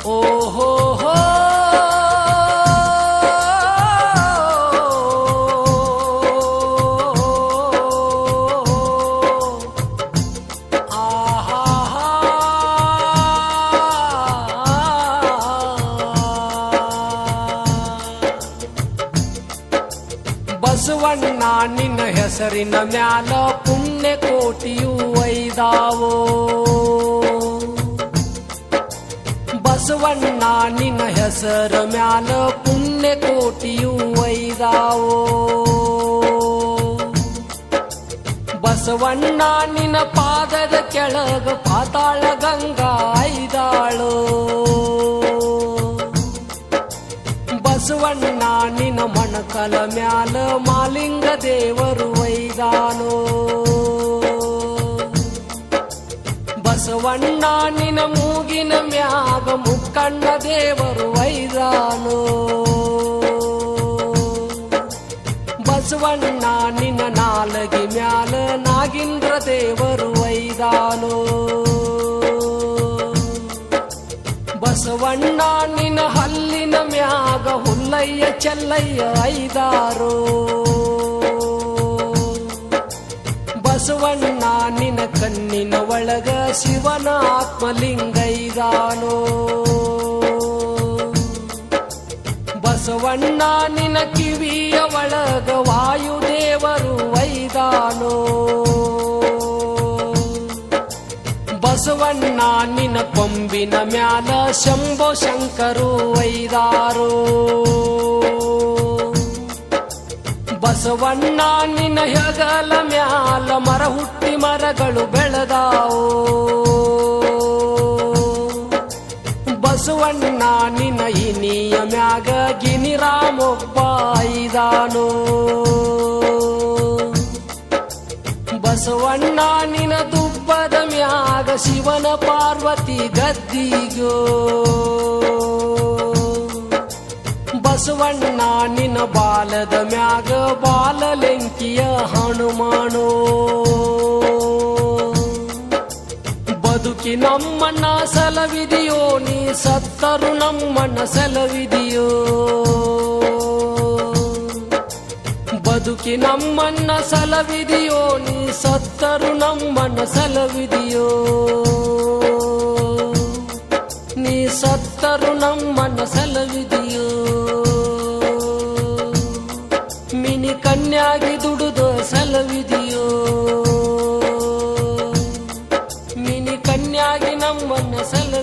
ಓಹೋ ಹೋ ಬಸವಣ್ಣ ನಿನ್ನ ಹೆಸರಿನ ಮ್ಯಾಲ ಪುಣ್ಯ ಕೋಟಿಯು ಐದಾವೋ. ಬಸವಣ್ಣ ನಿನ್ನ ಹೆಸರ ಮ್ಯಾಲ ಪುಣ್ಯ ಕೋಟಿಯು ಐದಾವೋ. ಬಸವಣ್ಣ ನಿನ್ನ ಪಾದದ ಕೆಳಗ ಪಾತಾಳ ಗಂಗಾ ಐದಾಳು. ಬಸವಣ್ಣ ನಿನ್ನ ಮಣಕಲ ಮ್ಯಾಲ ಮಾಲಿಂಗ ದೇವರು ವೈದಾನೋ. ಬಸವಣ್ಣ ನಿನ್ನ ಮೂಗಿನ ಮ್ಯಾಗ ಮುಕ್ಕಣ್ಣ ದೇವರು ವೈದಾನೋ. ಬಸವಣ್ಣ ನಿನ್ನ ನಾಲಗಿ ಮ್ಯಾಲ ನಾಗೇಂದ್ರ ದೇವರು ವೈದಾನೋ. ಬಸವಣ್ಣ ನಿನ್ನ ಹಲ್ಲಿನ ಮ್ಯಾಗ ಹುಲ್ಲಯ್ಯ ಚೆಲ್ಲಯ್ಯ ಐದಾರೋ. ಬಸವಣ್ಣ ನಿನ್ನ ಕಣ್ಣಿನ ಒಳಗ ಶಿವನ ಆತ್ಮಲಿಂಗೈದಾನೋ. ಬಸವಣ್ಣ ನಿನ್ನ ಕಿವಿಯ ಒಳಗ ವಾಯುದೇವರು ವೈದಾನೋ. ಬಸವಣ್ಣ ನಿನ್ನ ಕೊಂಬಿನ ಮ್ಯಾಲ ಶಂಭೋ ಶಂಕರು ವೈದಾರೋ. ಬಸವಣ್ಣ ನಿನ್ನ ಹೆಗಲ ಮ್ಯಾಲ ಮರ ಹುಟ್ಟಿ ಮರಗಳು ಬೆಳೆದಾವೋ. ಬಸವಣ್ಣ ನಿನ್ನ ಇನಿಯ ಮ್ಯಾಗ ಗಿನಿರಾಮೊಬ್ಬ ಐದಾನೋ. ಬಸವಣ್ಣ ನಿನ್ನ ದುಬ್ಬದ ಮ್ಯಾಗ ಶಿವನ ಪಾರ್ವತಿ ಗದ್ದಿಗೋ. ಬಸವಣ್ಣ ನಿನ್ನ ಬಾಲದ ಮ್ಯಾಗ ಬಾಲಲೆಂಕಿಯ ಹನುಮಾನೋ. ಬದುಕಿ ನಮ್ಮನ್ನ ಸಲವಿದೆಯೋ ನೀ ಸತ್ತರು ನಮ್ಮನ್ನ ಸಲವಿದೆಯೋ. ಬದುಕಿ ನಮ್ಮನ್ನ ಸಲವಿದೆಯೋ ನೀ ಸತ್ತರು ನಮ್ಮನ್ನ ಸಲವಿದೆಯೋ. ನೀ ಸತ್ತರು ನಮ್ಮನ್ನ ಸಲವಿದೆಯೋ. ಮಿನಿ ಕನ್ಯಾಗಿ ದುಡುದು ಸಲವಿದೆಯೋ. ಮಿನಿ ಕನ್ಯಾಗಿ ನಮ್ಮನ್ನ ಸಲ